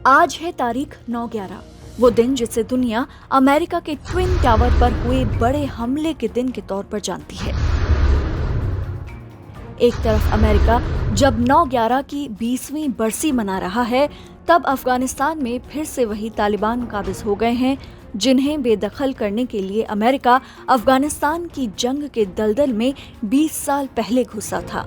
आज है तारीख 9/11, वो दिन जिसे दुनिया अमेरिका के ट्विन टावर पर हुए बड़े हमले के दिन के तौर पर जानती है। एक तरफ अमेरिका जब 9/11 की 20वीं बरसी मना रहा है, तब अफगानिस्तान में फिर से वही तालिबान काबिज हो गए हैं, जिन्हें बेदखल करने के लिए अमेरिका अफगानिस्तान की जंग के दलदल में 20 साल पहले घुसा था।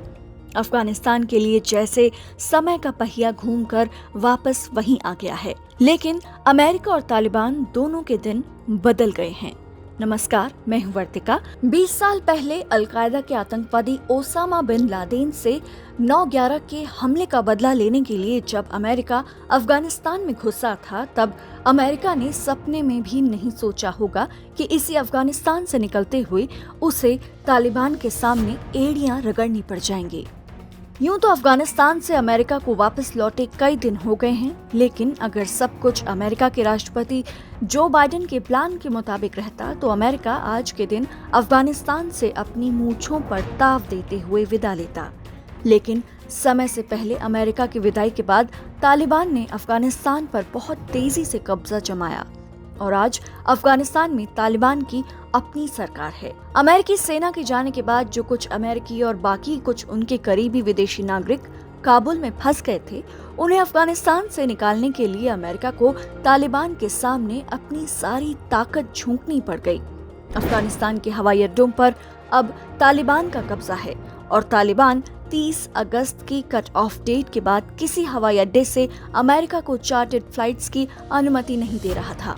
अफगानिस्तान के लिए जैसे समय का पहिया घूमकर वापस वहीं आ गया है, लेकिन अमेरिका और तालिबान दोनों के दिन बदल गए हैं। नमस्कार, मैं हूं वर्तिका। 20 साल पहले अलकायदा के आतंकवादी ओसामा बिन लादेन से 9/11 के हमले का बदला लेने के लिए जब अमेरिका अफगानिस्तान में घुसा था, तब अमेरिका ने सपने में भी नहीं सोचा होगा कि इसी अफगानिस्तान से निकलते हुए उसे तालिबान के सामने एड़ियां रगड़नी पड़ जाएंगी। यूं तो अफगानिस्तान से अमेरिका को वापस लौटे कई दिन हो गए हैं, लेकिन अगर सब कुछ अमेरिका के राष्ट्रपति जो बाइडेन के प्लान के मुताबिक रहता तो अमेरिका आज के दिन अफगानिस्तान से अपनी मूंछों पर ताव देते हुए विदा लेता। लेकिन समय से पहले अमेरिका की विदाई के बाद तालिबान ने अफगानिस्तान पर बहुत तेजी से कब्जा जमाया और आज अफगानिस्तान में तालिबान की अपनी सरकार है। अमेरिकी सेना के जाने के बाद जो कुछ अमेरिकी और बाकी कुछ उनके करीबी विदेशी नागरिक काबुल में फंस गए थे, उन्हें अफगानिस्तान से निकालने के लिए अमेरिका को तालिबान के सामने अपनी सारी ताकत झोंकनी पड़ गई। अफगानिस्तान के हवाई अड्डों पर अब तालिबान का कब्जा है और तालिबान 30 अगस्त की कट ऑफ डेट के बाद किसी हवाई अड्डे से अमेरिका को चार्टर्ड फ्लाइट्स की अनुमति नहीं दे रहा था।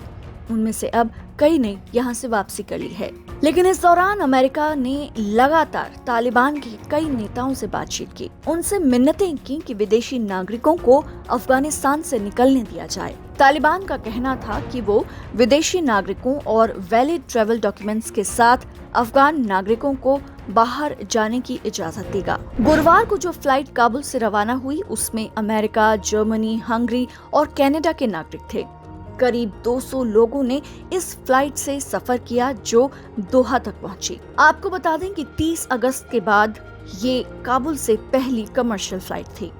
उनमें से अब कई ने यहाँ से वापसी कर ली है, लेकिन इस दौरान अमेरिका ने लगातार तालिबान के कई नेताओं से बातचीत की, उनसे मिन्नतें की कि विदेशी नागरिकों को अफगानिस्तान से निकलने दिया जाए। तालिबान का कहना था कि वो विदेशी नागरिकों और वैलिड ट्रैवल डॉक्यूमेंट्स के साथ अफगान नागरिकों को बाहर जाने की इजाजत देगा। गुरुवार को जो फ्लाइट काबुल से रवाना हुई, उसमें अमेरिका, जर्मनी, हंगरी और कनाडा के नागरिक थे। करीब 200 लोगों ने इस फ्लाइट से सफर किया जो दोहा तक पहुंची। आपको बता दें कि 30 अगस्त के बाद ये काबुल से पहली कमर्शियल फ्लाइट थी।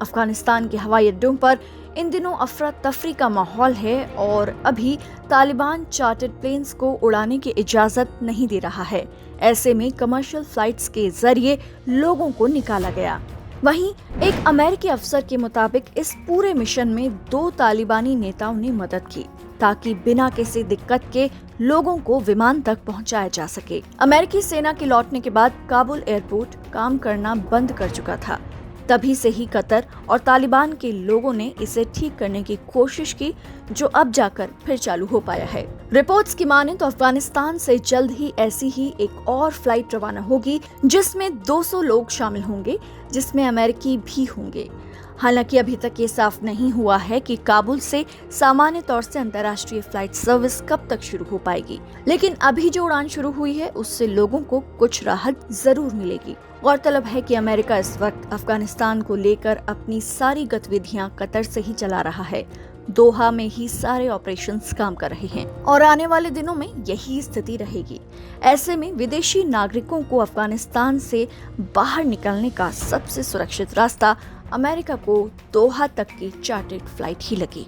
अफगानिस्तान के हवाई अड्डों पर इन दिनों अफरा तफरी का माहौल है और अभी तालिबान चार्टर्ड प्लेन्स को उड़ाने की इजाजत नहीं दे रहा है। ऐसे में कमर्शियल फ्लाइट्स के जरिए लोगों को निकाला गया। वहीं एक अमेरिकी अफसर के मुताबिक इस पूरे मिशन में 2 तालिबानी नेताओं ने मदद की ताकि बिना किसी दिक्कत के लोगों को विमान तक पहुंचाया जा सके। अमेरिकी सेना के लौटने के बाद काबुल एयरपोर्ट काम करना बंद कर चुका था। तभी से ही कतर और तालिबान के लोगों ने इसे ठीक करने की कोशिश की, जो अब जाकर फिर चालू हो पाया है। रिपोर्ट्स की माने तो अफगानिस्तान से जल्द ही ऐसी ही एक और फ्लाइट रवाना होगी, जिसमें 200 लोग शामिल होंगे, जिसमें अमेरिकी भी होंगे। हालांकि अभी तक ये साफ नहीं हुआ है कि काबुल से सामान्य तौर से अंतर्राष्ट्रीय फ्लाइट सर्विस कब तक शुरू हो पाएगी, लेकिन अभी जो उड़ान शुरू हुई है उससे लोगों को कुछ राहत जरूर मिलेगी। गौरतलब है कि अमेरिका इस वक्त अफगानिस्तान को लेकर अपनी सारी गतिविधियां कतर से ही चला रहा है। दोहा में ही सारे ऑपरेशंस काम कर रहे हैं और आने वाले दिनों में यही स्थिति रहेगी। ऐसे में विदेशी नागरिकों को अफगानिस्तान से बाहर निकलने का सबसे सुरक्षित रास्ता अमेरिका को दोहा तक की चार्टर्ड फ्लाइट ही लगी।